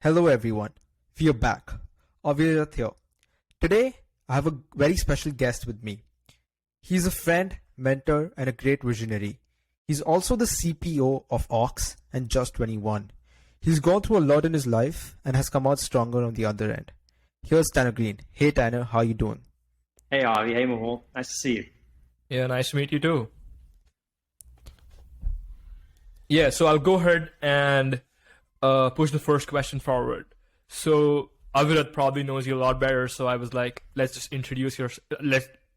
Hello everyone, we are back. Avirath here. Today, I have a very special guest with me. He's a friend, mentor, and a great visionary. He's also the CPO of Ox and Just 21. He's gone through a lot in his life and has come out stronger on the other end. Here's Tanner Green. Hey Tanner, how you doing? Hey, Avi. Hey, Mehul. Nice to see you. Yeah, nice to meet you too. Yeah, so I'll go ahead and push the first question forward. So Avirath probably knows you a lot better, so I was like, let's just introduce your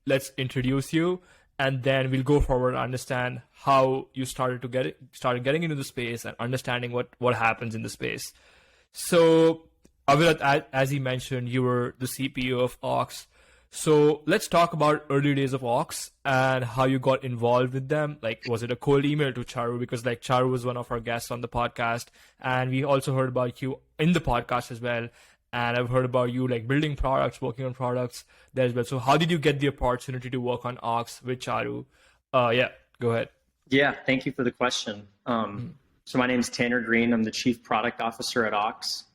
let's introduce you, and then we'll go forward and understand how you started getting into the space and understanding what happens in the space. So Avirath, as he mentioned, you were the CPO of Ox. So let's talk about early days of Ox and how you got involved with them. Like, was it a cold email to Charu? Because like Charu was one of our guests on the podcast, and we also heard about you in the podcast as well. And I've heard about you like building products, working on products there as well. So how did you get the opportunity to work on Ox with Charu? Yeah, go ahead. Yeah, thank you for the question. So my name is Tanner Green. I'm the Chief Product Officer at Ox.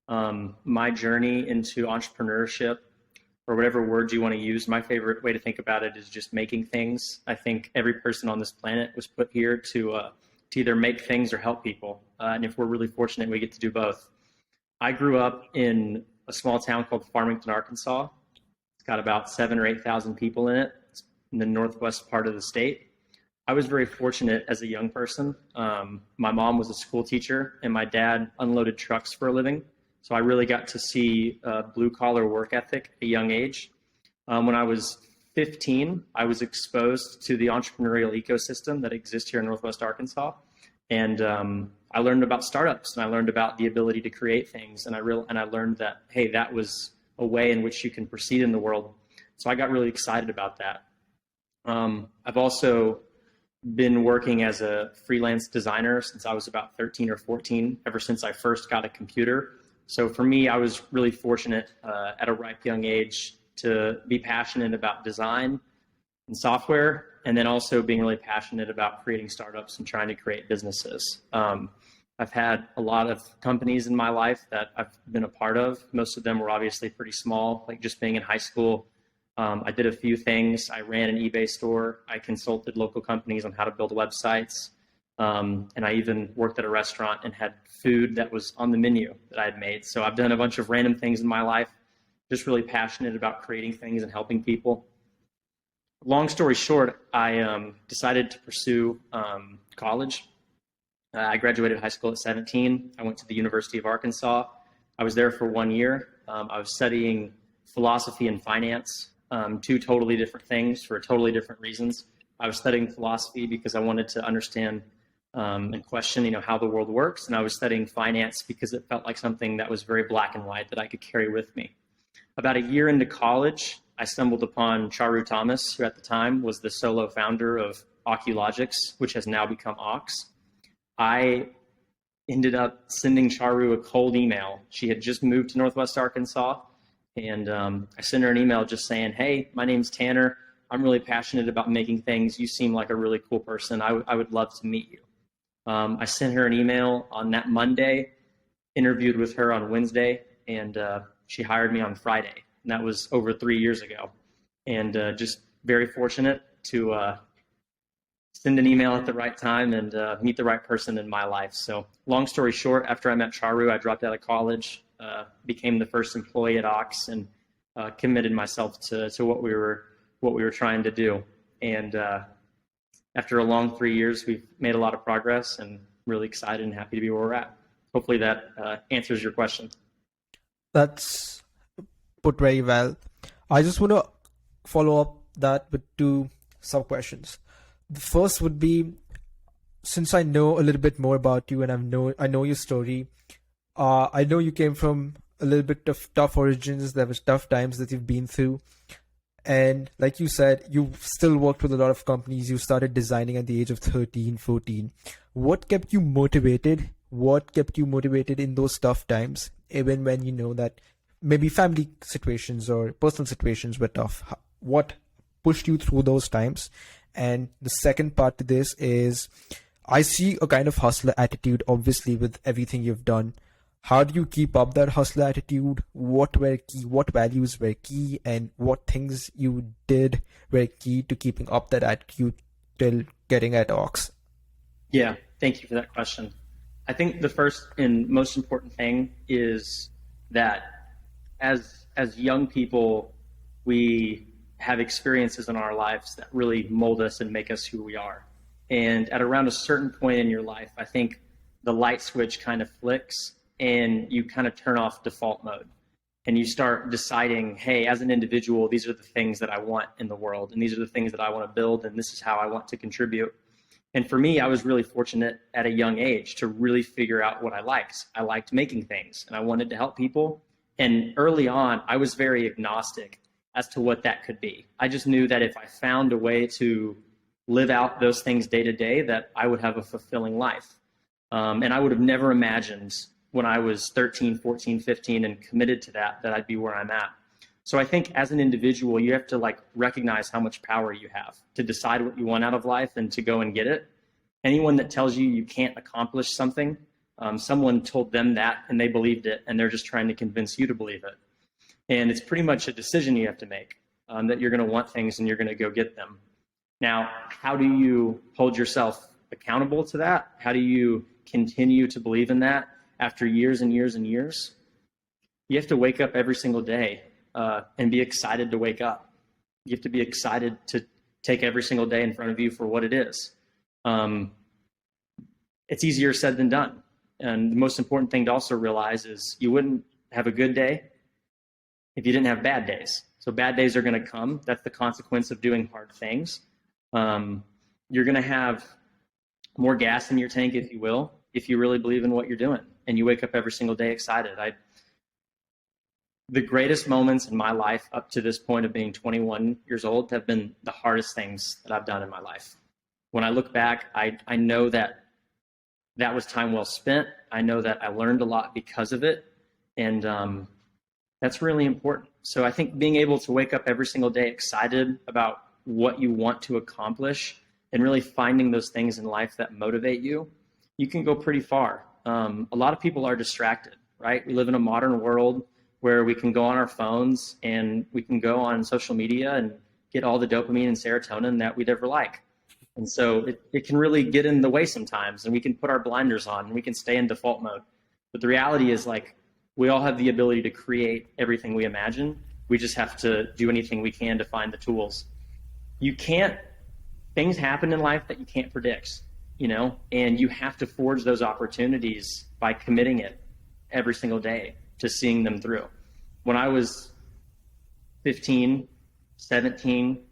My journey into entrepreneurship, or whatever word you want to use, my favorite way to think about it is just making things. I think every person on this planet was put here to either make things or help people. And if we're really fortunate, we get to do both. I grew up in a small town called Farmington, Arkansas. It's got about 7,000 or 8,000 people in it. It's in the northwest part of the state. I was very fortunate as a young person. My mom was a school teacher, and my dad unloaded trucks for a living. So I really got to see blue-collar work ethic at a young age. When I was 15, I was exposed to the entrepreneurial ecosystem that exists here in Northwest Arkansas. And I learned about startups, and I learned about the ability to create things. And I learned that, hey, that was a way in which you can proceed in the world. So I got really excited about that. I've also been working as a freelance designer since I was about 13 or 14, ever since I first got a computer. So for me, I was really fortunate at a ripe young age to be passionate about design and software, and then also being really passionate about creating startups and trying to create businesses. I've had a lot of companies in my life that I've been a part of. Most of them were obviously pretty small, like just being in high school. I did a few things. I ran an eBay store. I consulted local companies on how to build websites. And I even worked at a restaurant and had food that was on the menu that I had made. So I've done a bunch of random things in my life, just really passionate about creating things and helping people. Long story short, I decided to pursue college. I graduated high school at 17. I went to the University of Arkansas. I was there for 1 year. I was studying philosophy and finance, two totally different things for totally different reasons. I was studying philosophy because I wanted to understand and question, how the world works. And I was studying finance because it felt like something that was very black and white that I could carry with me. About a year into college, I stumbled upon Charu Thomas, who at the time was the solo founder of Oculogics, which has now become Ox. I ended up sending Charu a cold email. She had just moved to Northwest Arkansas, and I sent her an email just saying, hey, my name's Tanner. I'm really passionate about making things. You seem like a really cool person. I would love to meet you. I sent her an email on that Monday, interviewed with her on Wednesday, and she hired me on Friday. And that was over 3 years ago. And just very fortunate to send an email at the right time and meet the right person in my life. So long story short, after I met Charu, I dropped out of college, became the first employee at Ox, and committed myself to what we were trying to do. And after a long 3 years, we've made a lot of progress, and really excited and happy to be where we're at. Hopefully that answers your question. That's put very well. I just want to follow up that with two sub questions. The first would be, since I know a little bit more about you and I know your story, I know you came from a little bit of tough origins. There was tough times that you've been through. And like you said, you still worked with a lot of companies. You started designing at the age of 13, 14. What kept you motivated? What kept you motivated in those tough times, even when you know that maybe family situations or personal situations were tough? What pushed you through those times? And the second part to this is, I see a kind of hustler attitude, obviously, with everything you've done. how do you keep up that hustle attitude? What were key? What values were key? And what things you did were key to keeping up that attitude till getting at Ox? Yeah, thank you for that question. I think the first and most important thing is that as young people, we have experiences in our lives that really mold us and make us who we are. And at around a certain point in your life, I think the light switch kind of flicks and you kind of turn off default mode and you start deciding, hey, as an individual, these are the things that I want in the world and these are the things that I want to build and this is how I want to contribute. And for me, I was really fortunate at a young age to really figure out what I liked. I liked making things and I wanted to help people. And early on, I was very agnostic as to what that could be. I just knew that if I found a way to live out those things day to day, that I would have a fulfilling life. And I would have never imagined when I was 13, 14, 15 and committed to that I'd be where I'm at. So I think as an individual, you have to recognize how much power you have to decide what you want out of life and to go and get it. Anyone that tells you you can't accomplish something, someone told them that and they believed it and they're just trying to convince you to believe it. And it's pretty much a decision you have to make, that you're going to want things and you're going to go get them. Now, how do you hold yourself accountable to that? How do you continue to believe in that after years and years and years? You have to wake up every single day and be excited to wake up. You have to be excited to take every single day in front of you for what it is. It's easier said than done. And the most important thing to also realize is you wouldn't have a good day if you didn't have bad days. So bad days are going to come. That's the consequence of doing hard things. You're going to have more gas in your tank, if you will, if you really believe in what you're doing and you wake up every single day excited. The greatest moments in my life up to this point of being 21 years old have been the hardest things that I've done in my life. When I look back, I know that was time well spent. I know that I learned a lot because of it. And that's really important. So I think being able to wake up every single day excited about what you want to accomplish and really finding those things in life that motivate you, you can go pretty far. A lot of people are distracted, right? We live in a modern world where we can go on our phones and we can go on social media and get all the dopamine and serotonin that we'd ever like. And so it can really get in the way sometimes and we can put our blinders on and we can stay in default mode. But the reality is we all have the ability to create everything we imagine. We just have to do anything we can to find the tools. Things happen in life that you can't predict, and you have to forge those opportunities by committing it every single day to seeing them through. When I was 15, 17,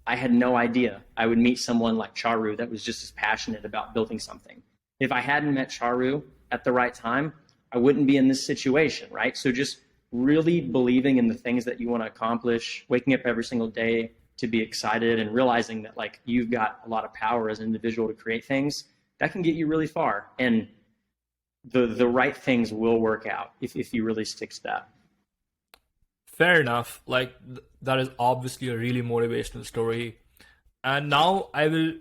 I had no idea I would meet someone like Charu that was just as passionate about building something. If I hadn't met Charu at the right time, I wouldn't be in this situation, right? So just really believing in the things that you want to accomplish, waking up every single day to be excited and realizing that you've got a lot of power as an individual to create things, that can get you really far. And the right things will work out if you really stick to that. Fair enough. That is obviously a really motivational story. And now I will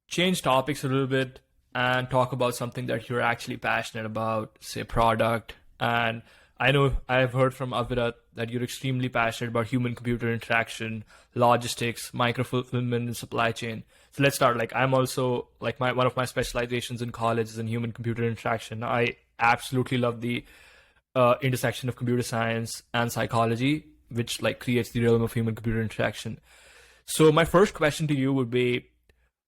change topics a little bit and talk about something that you're actually passionate about, say product. And I know I've heard from Avirath that you're extremely passionate about human-computer interaction, logistics, micro-fulfillment, and supply chain. So let's start. I'm also, one of my specializations in college is in human-computer interaction. I absolutely love the intersection of computer science and psychology, which creates the realm of human-computer interaction. So my first question to you would be,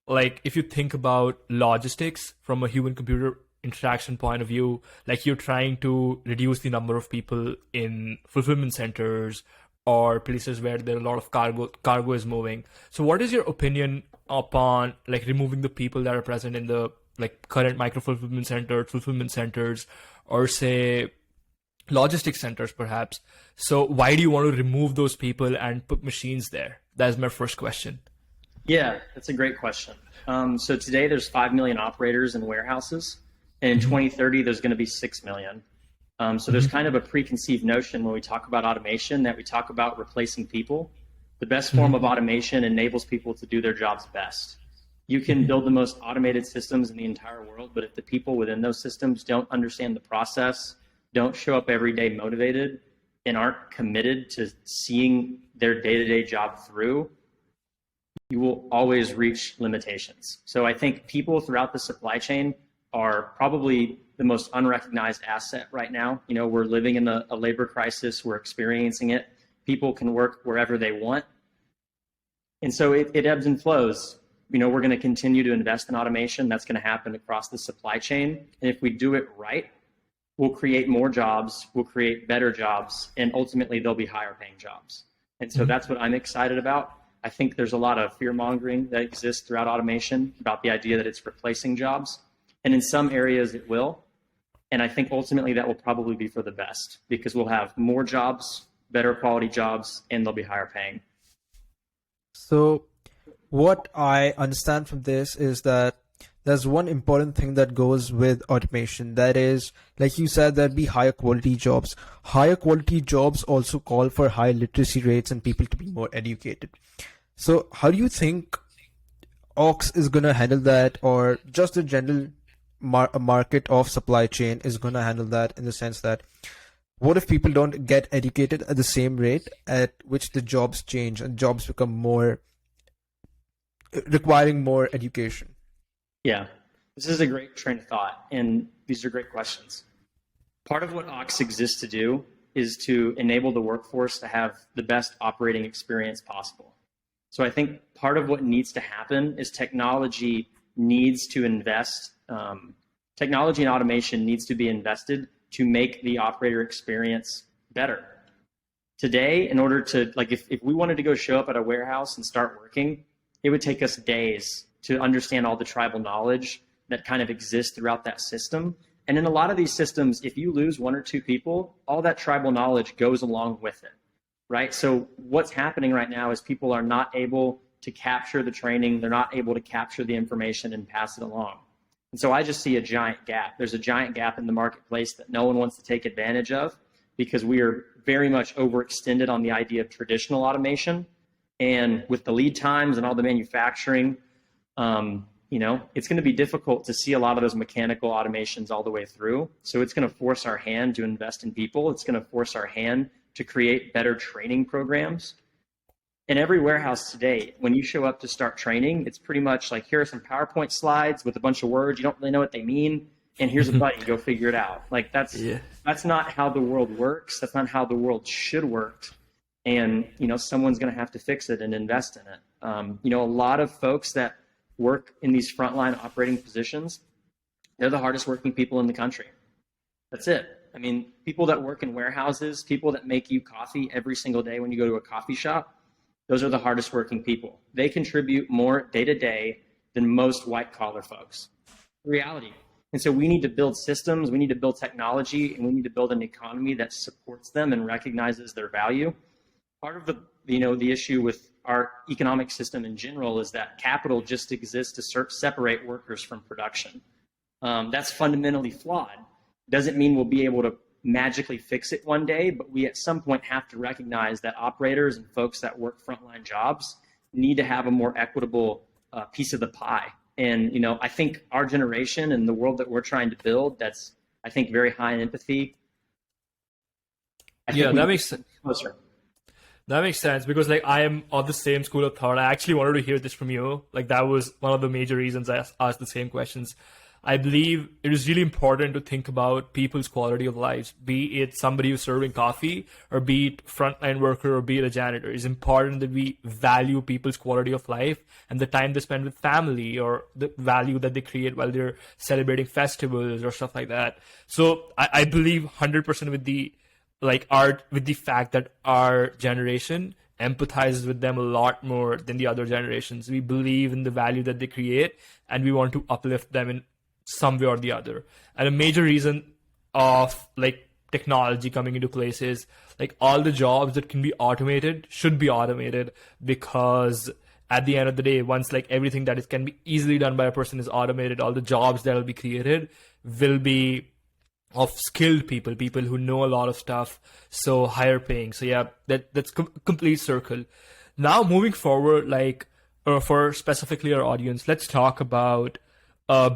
if you think about logistics from a human-computer interaction point of view, you're trying to reduce the number of people in fulfillment centers or places where there are a lot of cargo is moving. So what is your opinion upon removing the people that are present in the current micro fulfillment centers, or say logistics centers perhaps? So why do you want to remove those people and put machines there? That is my first question. Yeah, that's a great question. So today there's 5 million operators in warehouses, and in 2030 there's going to be 6 million. So there's kind of a preconceived notion when we talk about automation that we talk about replacing people. The best form of automation enables people to do their jobs best. You can build the most automated systems in the entire world, but if the people within those systems don't understand the process, don't show up every day motivated, and aren't committed to seeing their day-to-day job through, you will always reach limitations. So I think people throughout the supply chain are probably the most unrecognized asset right now. You know, we're living in a labor crisis. We're experiencing it. People can work wherever they want. And so it ebbs and flows. You know, we're going to continue to invest in automation. That's going to happen across the supply chain. And if we do it right, we'll create more jobs, we'll create better jobs, and ultimately they'll be higher paying jobs. And so that's what I'm excited about. I think there's a lot of fear mongering that exists throughout automation about the idea that it's replacing jobs. And in some areas it will. And I think ultimately that will probably be for the best, because we'll have more jobs, better quality jobs, and they'll be higher paying. So what I understand from this is that there's one important thing that goes with automation. That is, like you said, there'd be higher quality jobs. Higher quality jobs also call for high literacy rates and people to be more educated. So how do you think Ox is going to handle that, or just the general market of supply chain is going to handle that, in the sense that what if people don't get educated at the same rate at which the jobs change and jobs become more requiring more education? Yeah, this is a great train of thought, and these are great questions. Part of what Ox exists to do is to enable the workforce to have the best operating experience possible. So I think part of what needs to happen is technology needs to invest, technology and automation needs to be invested to make the operator experience better. Today, in order to, like, if we wanted to go show up at a warehouse and start working, it would take us days to understand all the tribal knowledge that kind of exists throughout that system. And in a lot of these systems, if you lose one or two people, all that tribal knowledge goes along with it, right? So what's happening right now is people are not able to capture the training. They're not able to capture the information and pass it along. And so I just see a giant gap. There's a giant gap in the marketplace that no one wants to take advantage of, because we are very much overextended on the idea of traditional automation. And with the lead times and all the manufacturing, you know, it's going to be difficult to see a lot of those mechanical automations all the way through. So it's going to force our hand to invest in people. It's going to force our hand to create better training programs. In every warehouse today, when you show up to start training, it's pretty much like, here are some PowerPoint slides with a bunch of words. You don't really know what they mean. And here's a buddy, go figure it out. Like that's not how the world works. That's not how the world should work. And, you know, someone's going to have to fix it and invest in it. You know, a lot of folks that work in these frontline operating positions, they're the hardest working people in the country. That's it. I mean, people that work in warehouses, people that make you coffee every single day when you go to a coffee shop, those are the hardest working people. They contribute more day to day than most white collar folks. Reality. And so we need to build systems, we need to build technology, and we need to build an economy that supports them and recognizes their value. Part of the issue with our economic system in general is that capital just exists to separate workers from production. That's fundamentally flawed. Doesn't mean we'll be able to magically fix it one day, but we at some point have to recognize that operators and folks that work frontline jobs need to have a more equitable piece of the pie. And, you know, I think our generation and the world that we're trying to build, that's, I think, very high in empathy. That makes sense. Closer. That makes sense, because like I am of the same school of thought. I actually wanted to hear this from you. Like that was one of the major reasons I asked the same questions. I believe it is really important to think about people's quality of lives, be it somebody who's serving coffee, or be it frontline worker, or be it a janitor. It's important that we value people's quality of life and the time they spend with family, or the value that they create while they're celebrating festivals or stuff like that. So I believe 100% with the fact that our generation empathizes with them a lot more than the other generations. We believe in the value that they create, and we want to uplift them in some way or the other. And a major reason of like technology coming into place is like all the jobs that can be automated should be automated, because at the end of the day, once like everything that can be easily done by a person is automated, all the jobs that will be created will be of skilled people who know a lot of stuff, so higher paying. So yeah, that's complete circle. Now moving forward, like for specifically our audience, let's talk about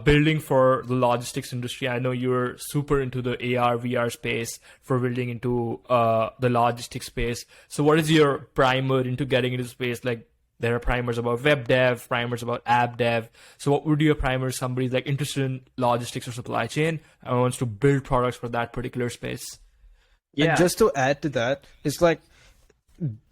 building for the logistics industry. I know you're super into the AR, VR space for building into the logistics space. So what is your primer into getting into space? Like there are primers about web dev, primers about app dev. So what would your primer somebody like interested in logistics or supply chain and wants to build products for that particular space? Yeah. And just to add to that, it's like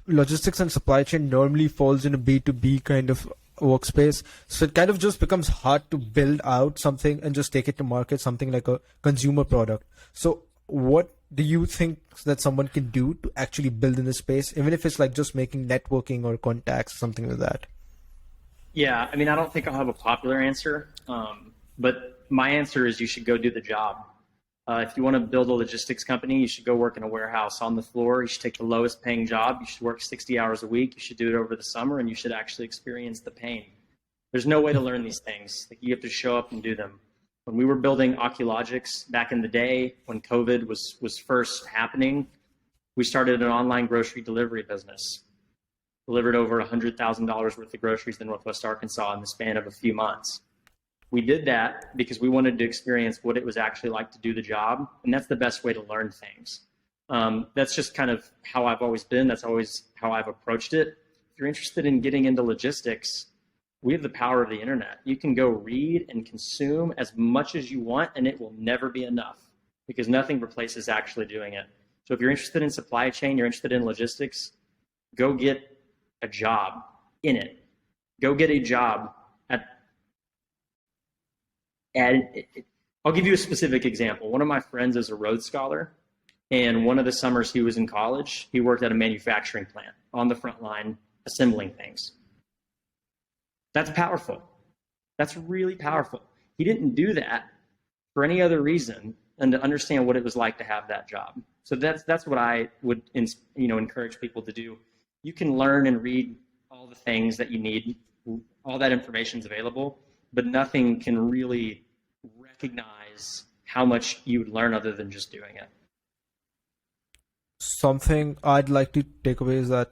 logistics and supply chain normally falls in a B2B kind of workspace. So it kind of just becomes hard to build out something and just take it to market, something like a consumer product. So what do you think that someone can do to actually build in this space, even if it's like just making networking or contacts, something like that? Yeah, I mean, I don't think I'll have a popular answer, but my answer is you should go do the job. If you want to build a logistics company, you should go work in a warehouse on the floor. You should take the lowest paying job. You should work 60 hours a week. You should do it over the summer, and you should actually experience the pain. There's no way to learn these things. Like, you have to show up and do them. When we were building Oculogics back in the day, when COVID was first happening, we started an online grocery delivery business. Delivered over $100,000 worth of groceries in Northwest Arkansas in the span of a few months. We did that because we wanted to experience what it was actually like to do the job, and that's the best way to learn things. That's just kind of how I've always been. That's always how I've approached it. If you're interested in getting into logistics, we have the power of the internet. You can go read and consume as much as you want, and it will never be enough because nothing replaces actually doing it. So if you're interested in supply chain, you're interested in logistics, go get a job in it. Go get a job I'll give you a specific example. One of my friends is a Rhodes Scholar, and one of the summers he was in college, he worked at a manufacturing plant on the front line assembling things. That's powerful. That's really powerful. He didn't do that for any other reason than to understand what it was like to have that job. So that's what I would encourage people to do. You can learn and read all the things that you need. All that information is available, but nothing can really recognize how much you would learn other than just doing it. Something I'd like to take away is that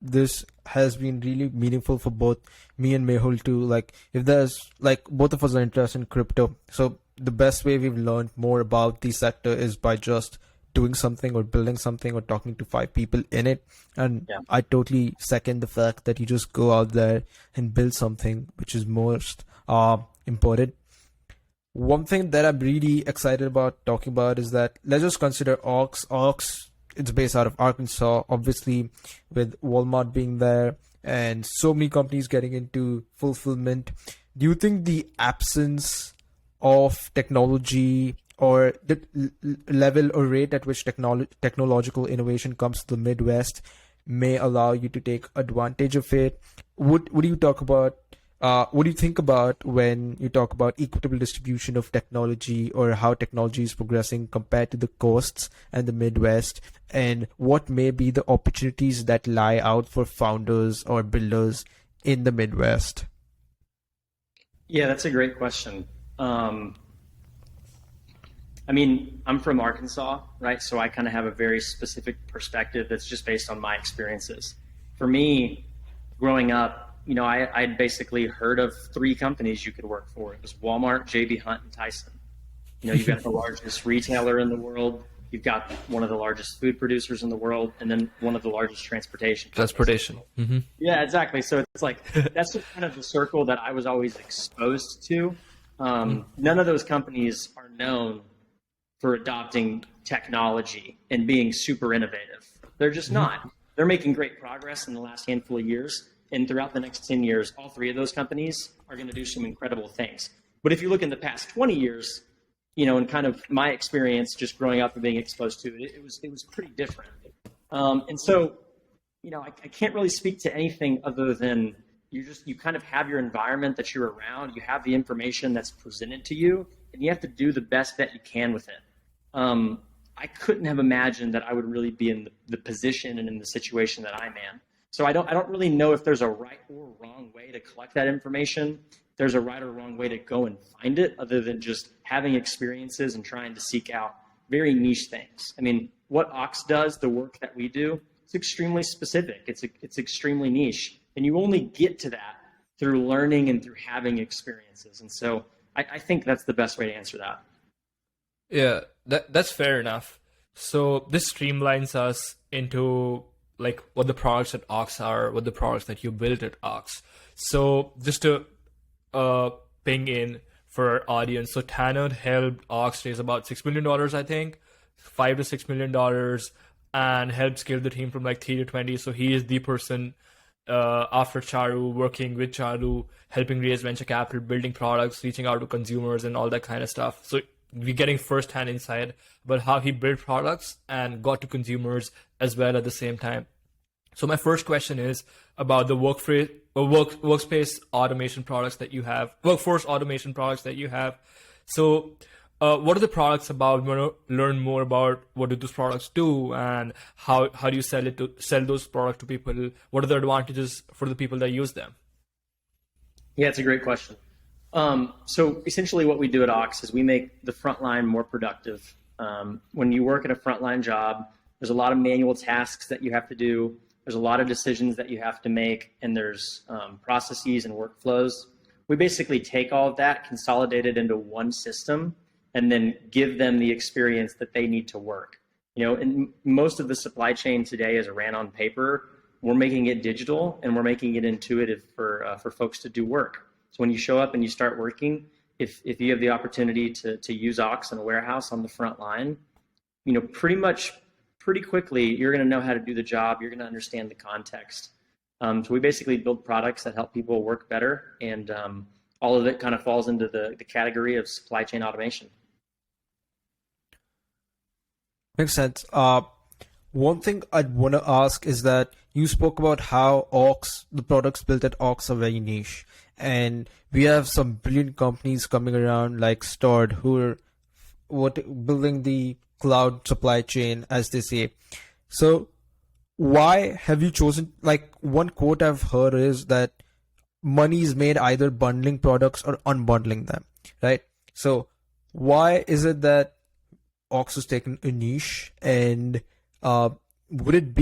this has been really meaningful for both me and Mehul too. Like, if there's like both of us are interested in crypto, so the best way we've learned more about the sector is by just doing something or building something or talking to 5 people in it. And yeah, I totally second the fact that you just go out there and build something, which is most important. One thing that I'm really excited about talking about is that let's just consider Ox. Ox, it's based out of Arkansas, obviously, with Walmart being there and so many companies getting into fulfillment. Do you think the absence of technology or the level or rate at which technological innovation comes to the Midwest may allow you to take advantage of it? What do you talk about? What do you think about when you talk about equitable distribution of technology, or how technology is progressing compared to the coasts and the Midwest, and what may be the opportunities that lie out for founders or builders in the Midwest? Yeah, that's a great question. I mean, I'm from Arkansas, right? So I kind of have a very specific perspective that's just based on my experiences. For me, growing up, I'd basically heard of 3 companies you could work for. It was Walmart, JB Hunt, and Tyson. You've got the largest retailer in the world. You've got one of the largest food producers in the world, and then one of the largest transportation companies. Transportation. Mm-hmm. Yeah, exactly. So it's like, that's just kind of the circle that I was always exposed to. None of those companies are known for adopting technology and being super innovative. They're just not. They're making great progress in the last handful of years. And throughout the next 10 years, all 3 of those companies are going to do some incredible things. But if you look in the past 20 years, and kind of my experience just growing up and being exposed to it, it was pretty different. And so, I can't really speak to anything other than you kind of have your environment that you're around. You have the information that's presented to you, and you have to do the best that you can with it. I couldn't have imagined that I would really be in the position and in the situation that I'm in. So I don't really know if there's a right or wrong way to collect that information. There's a right or wrong way to go and find it, other than just having experiences and trying to seek out very niche things. I mean, what Ox does, the work that we do, it's extremely specific. It's extremely niche, and you only get to that through learning and through having experiences. And so I think that's the best way to answer that. Yeah, that's fair enough. So this streamlines us into like what the products at Ox are, what the products that you built at Ox. So just to ping in for our audience, so Tanner helped Ox raise about $6 million, I think, $5 to $6 million, and helped scale the team from like 3 to 20. So he is the person after Charu, working with Charu, helping raise venture capital, building products, reaching out to consumers, and all that kind of stuff. So we're getting first-hand insight about how he built products and got to consumers as well at the same time. So my first question is about the workspace automation products that you have, workforce automation products that you have. So what are the products about? We want to learn more about what do those products do, and how do you sell those products to people? What are the advantages for the people that use them? Yeah, it's a great question. So essentially what we do at Ox is we make the frontline more productive. When you work at a frontline job, there's a lot of manual tasks that you have to do. There's a lot of decisions that you have to make, and there's processes and workflows. We basically take all of that, consolidate it into one system, and then give them the experience that they need to work. And most of the supply chain today is ran on paper. We're making it digital, and we're making it intuitive for folks to do work. So when you show up and you start working, if you have the opportunity to use Ox in a warehouse on the front line, pretty quickly, you're going to know how to do the job. You're going to understand the context. So we basically build products that help people work better, and all of it kind of falls into the category of supply chain automation. Makes sense. One thing I'd want to ask is that you spoke about how the products built at Ox are very niche. And we have some brilliant companies coming around like Stord who are building the cloud supply chain, as they say. So why have you chosen, like one quote I've heard is that money is made either bundling products or unbundling them, right? So why is it that Ox has taken a niche, and wouldn't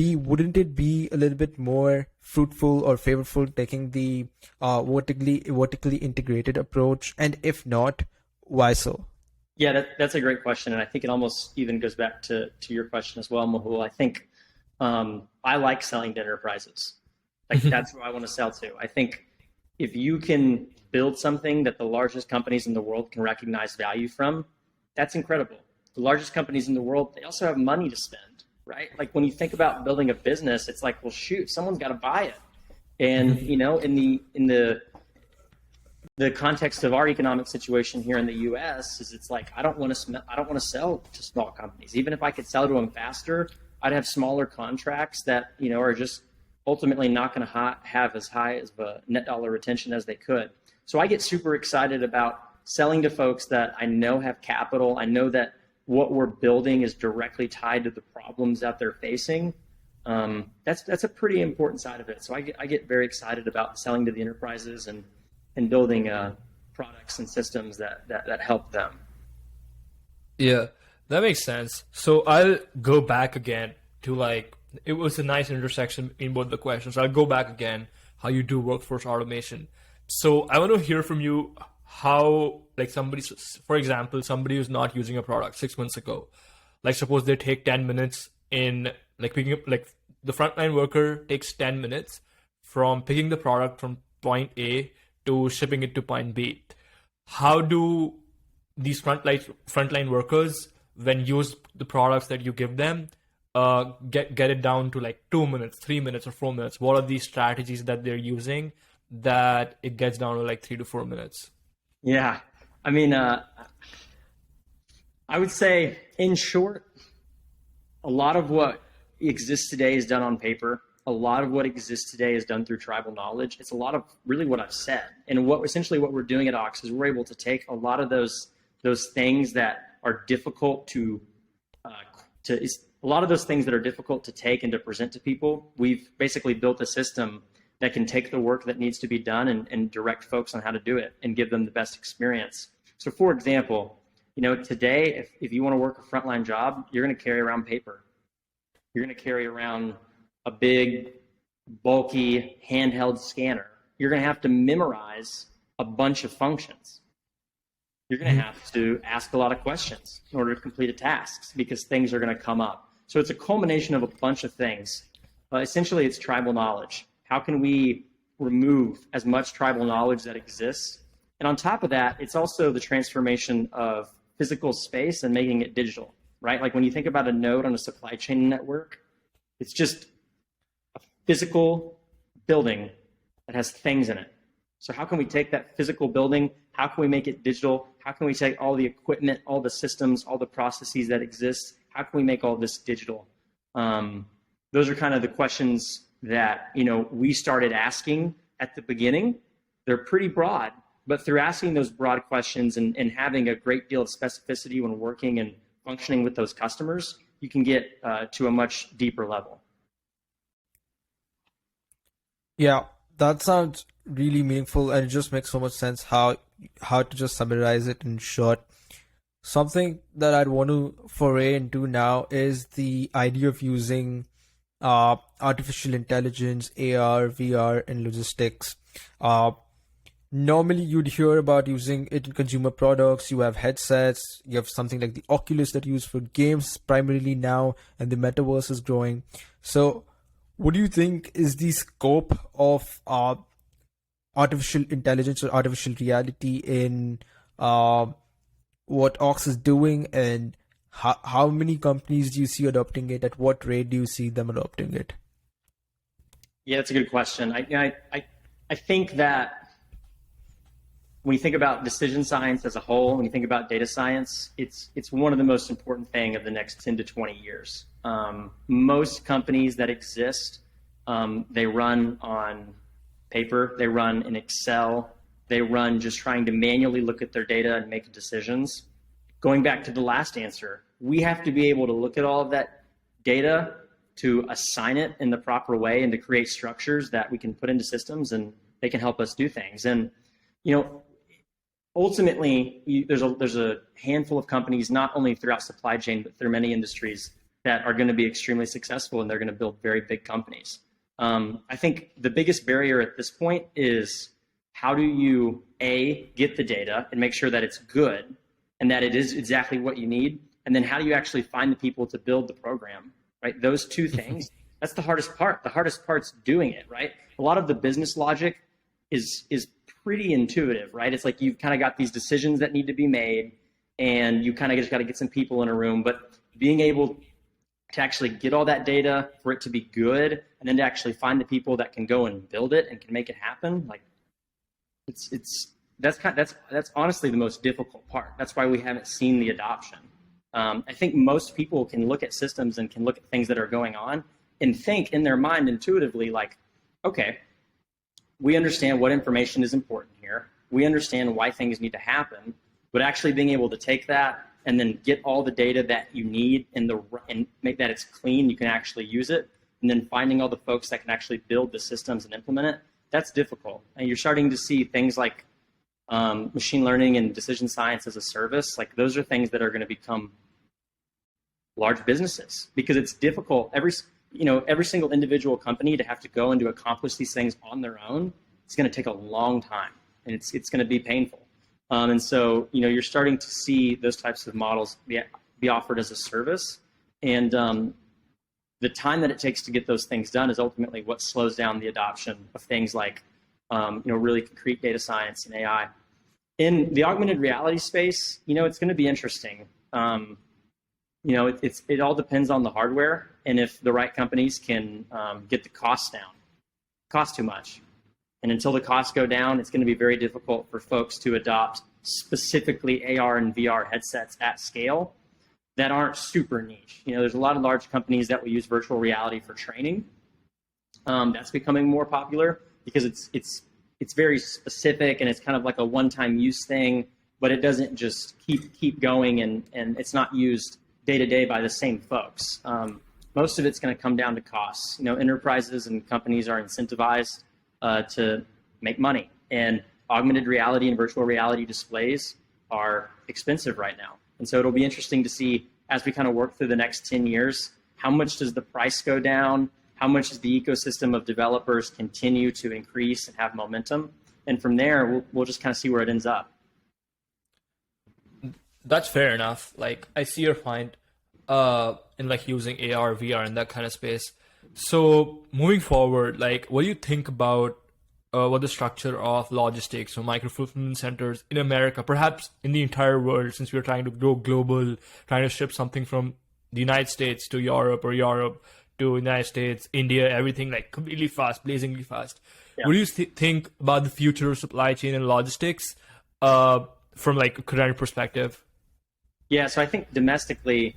it be a little bit more fruitful or favorable taking the vertically integrated approach? And if not, why so? Yeah, that's a great question, and I think it almost even goes back to your question as well, Mehul. I think I like selling to enterprises. Like that's who I want to sell to. I think if you can build something that the largest companies in the world can recognize value from, that's incredible. The largest companies in the world, they also have money to spend, right? Like when you think about building a business, it's like, well, shoot, someone's got to buy it. And in the context of our economic situation here in the U.S., is it's like I don't want to sell to small companies. Even if I could sell to them faster, I'd have smaller contracts that are just ultimately not going to have as high as the net dollar retention as they could. So I get super excited about selling to folks that I know have capital. I know that what we're building is directly tied to the problems that they're facing. That's a pretty important side of it. So I get very excited about selling to the enterprises and building products and systems that help them. Yeah, that makes sense. So I'll go back again to it was a nice intersection in both the questions. I'll go back again, how you do workforce automation. So I want to hear from you how, for example, somebody who's not using a product 6 months ago, suppose they take 10 minutes in picking up, the frontline worker takes 10 minutes from picking the product from point A to shipping it to point B. How do these frontline workers, when use the products that you give them, get it down to 2 minutes, 3 minutes, or 4 minutes? What are these strategies that they're using that it gets down to 3 to 4 minutes? Yeah, I mean, I would say, in short, a lot of what exists today is done on paper. A lot of what exists today is done through tribal knowledge. It's a lot of really what I've said. And essentially what we're doing at Ox is we're able to take a lot of those things that are difficult to take and to present to people. We've basically built a system that can take the work that needs to be done and direct folks on how to do it and give them the best experience. So for example, today, if you want to work a frontline job, you're going to carry around paper. You're going to carry around a big, bulky, handheld scanner. you're going to have to memorize a bunch of functions. You're going to have to ask a lot of questions in order to complete a task because things are going to come up. So it's a culmination of a bunch of things. Essentially, it's tribal knowledge. How can we remove as much tribal knowledge that exists? And on top of that, it's also the transformation of physical space and making it digital, right? Like when you think about a node on a supply chain network, it's just a physical building that has things in it. So how can we take that physical building? How can we make it digital? How can we take all the equipment, all the systems, all the processes that exist? How can we make all this digital? Those are kind of the questions that we started asking at the beginning. They're pretty broad, but through asking those broad questions and having a great deal of specificity when working and functioning with those customers, you can get to a much deeper level. Yeah, that sounds really meaningful, and it just makes so much sense how to just summarize it in short. Something that I'd want to foray into now is the idea of using artificial intelligence, AR, VR, in logistics. Normally, you'd hear about using it in consumer products. You have headsets. You have something like the Oculus that you use for games primarily now, and the metaverse is growing. So, what do you think is the scope of artificial intelligence or artificial reality in what Ox is doing, and how many companies do you see adopting it? At what rate do you see them adopting it? Yeah, that's a good question. I think that when you think about decision science as a whole, when you think about data science, it's one of the most important thing of the next 10 to 20 years. Most companies that exist, they run on paper, they run in Excel, they run just trying to manually look at their data and make decisions. Going back to the last answer, we have to be able to look at all of that data to assign it in the proper way and to create structures that we can put into systems and they can help us do things. And, ultimately, there's a handful of companies, not only throughout supply chain, but through many industries that are going to be extremely successful and they're going to build very big companies. I think the biggest barrier at this point is how do you, A, get the data and make sure that it's good and that it is exactly what you need? And then how do you actually find the people to build the program, right? Those two things, that's the hardest part. The hardest part's doing it, right? A lot of the business logic is pretty intuitive, right? It's like you've kind of got these decisions that need to be made and you kind of just got to get some people in a room, but being able to actually get all that data for it to be good and then to actually find the people that can go and build it and can make it happen, like that's honestly the most difficult part. That's why we haven't seen the adoption. I think most people can look at systems and can look at things that are going on and think in their mind intuitively like, okay, we understand what information is important here. We understand why things need to happen, but actually being able to take that and then get all the data that you need and make that it's clean, you can actually use it, and then finding all the folks that can actually build the systems and implement it, that's difficult. And you're starting to see things like machine learning and decision science as a service. Like those are things that are going to become large businesses because it's difficult. Every single individual company to have to go and to accomplish these things on their own, it's going to take a long time and it's going to be painful. And so, you're starting to see those types of models be offered as a service. And the time that it takes to get those things done is ultimately what slows down the adoption of things like, really concrete data science and AI. In the augmented reality space, it's going to be interesting. It all depends on the hardware and if the right companies can get the costs down. Cost too much. And until the costs go down, it's going to be very difficult for folks to adopt specifically AR and VR headsets at scale that aren't super niche. There's a lot of large companies that will use virtual reality for training. That's becoming more popular because it's very specific and it's kind of like a one-time use thing, but it doesn't just keep going and it's not used day to day by the same folks. Most of it's going to come down to costs. Enterprises and companies are incentivized to make money, and augmented reality and virtual reality displays are expensive right now. And so it'll be interesting to see as we kind of work through the next 10 years, how much does the price go down? how much does the ecosystem of developers continue to increase and have momentum? And from there, we'll just kind of see where it ends up. That's fair enough. Like I see your point in like using AR, VR in that kind of space. So moving forward, like what do you think about what the structure of logistics or micro fulfillment centers in America, perhaps in the entire world, since we're trying to go global, trying to ship something from the United States to Europe or Europe to United States, India, everything like completely fast, blazingly fast. Yeah. What do you think about the future of supply chain and logistics from like a current perspective? Yeah, so I think domestically,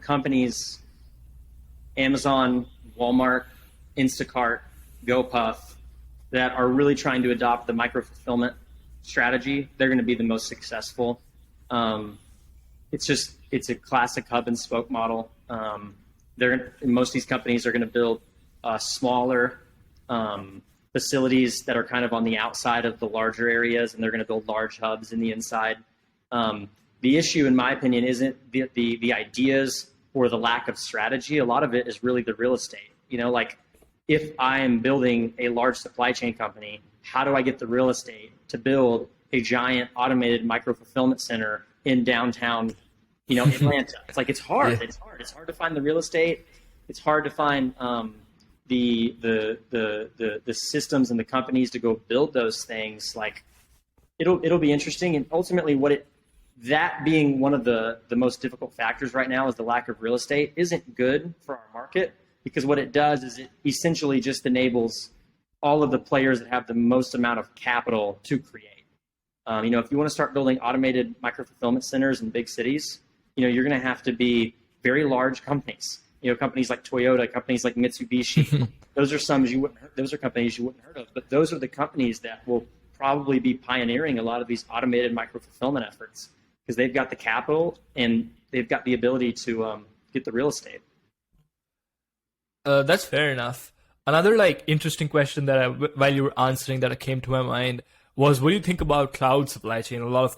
companies, Amazon, Walmart, Instacart, GoPuff, that are really trying to adopt the micro fulfillment strategy, they're going to be the most successful. It's a classic hub and spoke model. Most of these companies are going to build smaller facilities that are kind of on the outside of the larger areas, and they're going to build large hubs in the inside. The issue, in my opinion, isn't the ideas or the lack of strategy. A lot of it is really the real estate. Like if I am building a large supply chain company, how do I get the real estate to build a giant automated micro fulfillment center in downtown, Atlanta? It's hard. Yeah. It's hard to find the real estate. It's hard to find the systems and the companies to go build those things. Like it'll be interesting, and ultimately that being one of the most difficult factors right now is the lack of real estate isn't good for our market, because what it does is it essentially just enables all of the players that have the most amount of capital to create. If you want to start building automated micro fulfillment centers in big cities, you're going to have to be very large companies. Companies like Toyota, companies like Mitsubishi. Those are companies you wouldn't heard of, but those are the companies that will probably be pioneering a lot of these automated micro fulfillment efforts, because they've got the capital and they've got the ability to get the real estate. That's fair enough. Another like interesting question that while you were answering that came to my mind was, what do you think about cloud supply chain? A lot of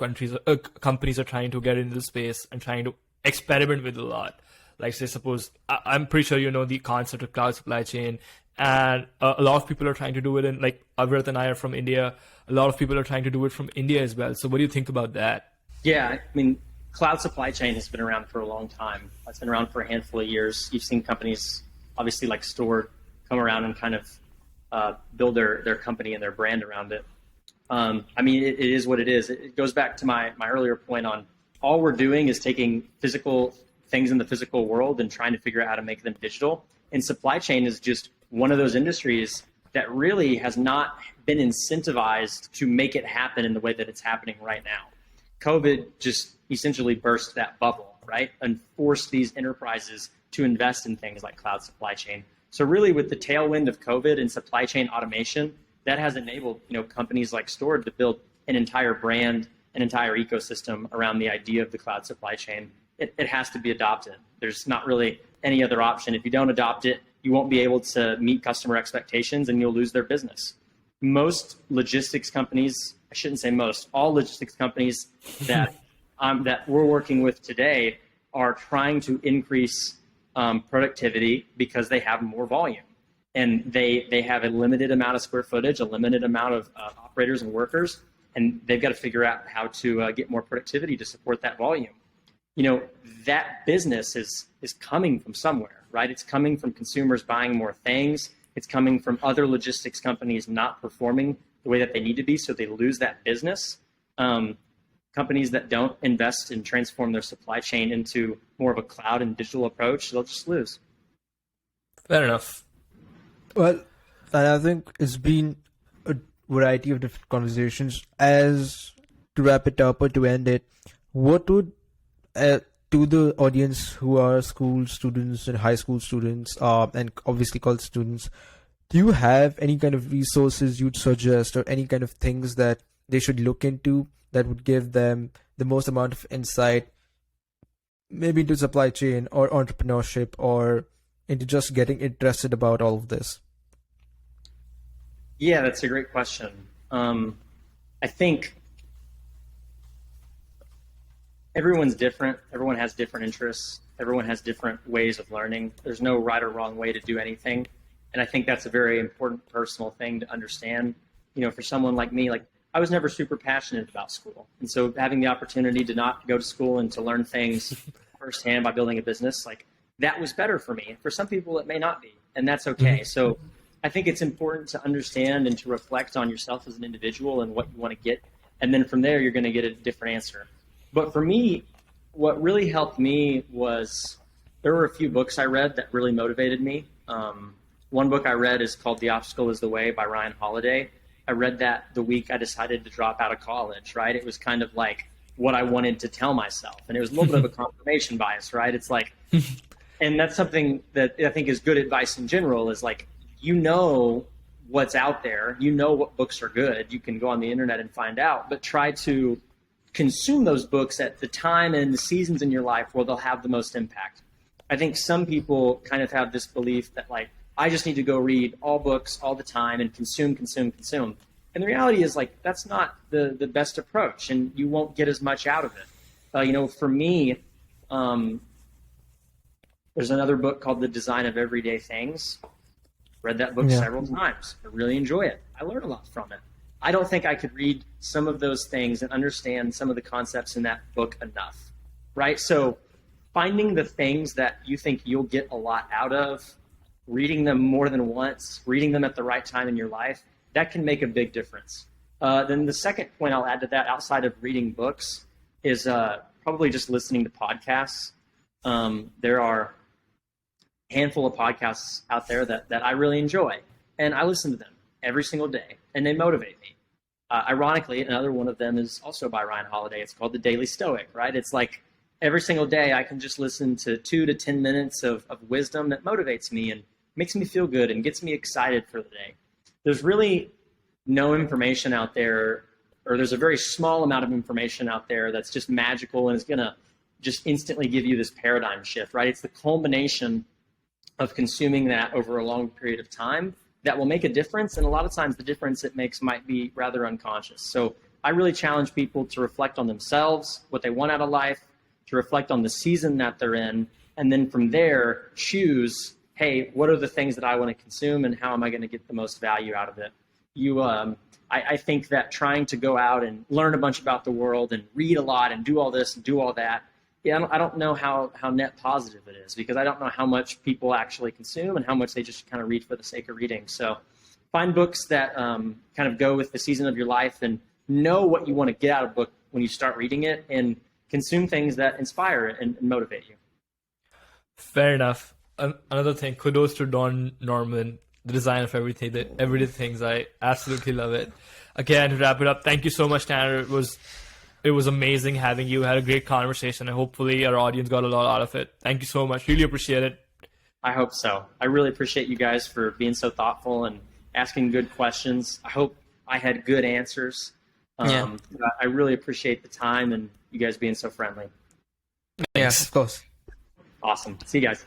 companies are trying to get into the space and trying to experiment with a lot. Like say, suppose I'm pretty sure you know the concept of cloud supply chain, and a lot of people are trying to do it in, like Avirath and I are from India. A lot of people are trying to do it from India as well. So what do you think about that? Yeah, I mean, cloud supply chain has been around for a long time. It's been around for a handful of years. You've seen companies, obviously like Store, come around and kind of build their company and their brand around it. I mean, it is what it is. It goes back to my earlier point on all we're doing is taking physical things in the physical world and trying to figure out how to make them digital. And supply chain is just one of those industries that really has not been incentivized to make it happen in the way that it's happening right now. COVID just essentially burst that bubble, right? And forced these enterprises to invest in things like cloud supply chain. So really with the tailwind of COVID and supply chain automation, that has enabled, companies like Store to build an entire brand, an entire ecosystem around the idea of the cloud supply chain. It has to be adopted. There's not really any other option. If you don't adopt it, you won't be able to meet customer expectations and you'll lose their business. Most logistics companies, I shouldn't say most, all logistics companies that we're working with today are trying to increase productivity because they have more volume. And they have a limited amount of square footage, a limited amount of operators and workers, and they've got to figure out how to get more productivity to support that volume. That business is coming from somewhere, right? It's coming from consumers buying more things. It's coming from other logistics companies not performing the way that they need to be, so they lose that business. Companies that don't invest and transform their supply chain into more of a cloud and digital approach, they'll just lose. Fair enough. Well, I think it's been a variety of different conversations. As to wrap it up or to end it, what would to the audience who are school students and high school students, and obviously college students, do you have any kind of resources you'd suggest or any kind of things that they should look into that would give them the most amount of insight, maybe into supply chain or entrepreneurship or into just getting interested about all of this? Yeah, that's a great question. I think everyone's different. Everyone has different interests. Everyone has different ways of learning. There's no right or wrong way to do anything. And I think that's a very important personal thing to understand. You know, for someone like me, like I was never super passionate about school. And so having the opportunity to not go to school and to learn things firsthand by building a business, like that was better for me. For some people, it may not be, and that's okay. So I think it's important to understand and to reflect on yourself as an individual and what you want to get. And then from there, you're going to get a different answer. But for me, what really helped me was there were a few books I read that really motivated me. One book I read is called The Obstacle is the Way by Ryan Holiday. I read that the week I decided to drop out of college, right? It was kind of like what I wanted to tell myself. And it was a little bit of a confirmation bias, right? It's like, and that's something that I think is good advice in general is like, you know what's out there. You know what books are good. You can go on the internet and find out, but try to consume those books at the time and the seasons in your life where they'll have the most impact. I think some people kind of have this belief that like, I just need to go read all books all the time and consume. And the reality is like, that's not the best approach and you won't get as much out of it. You know, for me, there's another book called The Design of Everyday Things. Read that book several times. I really enjoy it. I learn a lot from it. I don't think I could read some of those things and understand some of the concepts in that book enough, right? So finding the things that you think you'll get a lot out of, reading them more than once, reading them at the right time in your life, that can make a big difference. Then the second point I'll add to that, outside of reading books, is probably just listening to podcasts. There are a handful of podcasts out there that I really enjoy, and I listen to them every single day, and they motivate me. Ironically, another one of them is also by Ryan Holiday. It's called The Daily Stoic, right? It's like every single day I can just listen to 2 to 10 minutes of wisdom that motivates me and makes me feel good and gets me excited for the day. There's really no information out there, or there's a very small amount of information out there that's just magical and is going to just instantly give you this paradigm shift, right? It's the culmination of consuming that over a long period of time that will make a difference. And a lot of times the difference it makes might be rather unconscious. So I really challenge people to reflect on themselves, what they want out of life, to reflect on the season that they're in, and then from there choose, hey, what are the things that I want to consume and how am I going to get the most value out of it? I think that trying to go out and learn a bunch about the world and read a lot and do all this and do all that, I don't know how net positive it is, because I don't know how much people actually consume and how much they just kind of read for the sake of reading. So find books that kind of go with the season of your life and know what you want to get out of a book when you start reading it, and consume things that inspire and motivate you. Fair enough. Another thing, kudos to Don Norman, the design of everything, the everyday things. I absolutely love it. Again, to wrap it up, thank you so much, Tanner. It was amazing having you. Had a great conversation, and hopefully our audience got a lot out of it. Thank you so much. Really appreciate it. I hope so. I really appreciate you guys for being so thoughtful and asking good questions. I hope I had good answers. I really appreciate the time and you guys being so friendly. Yes, of course. Awesome. See you guys.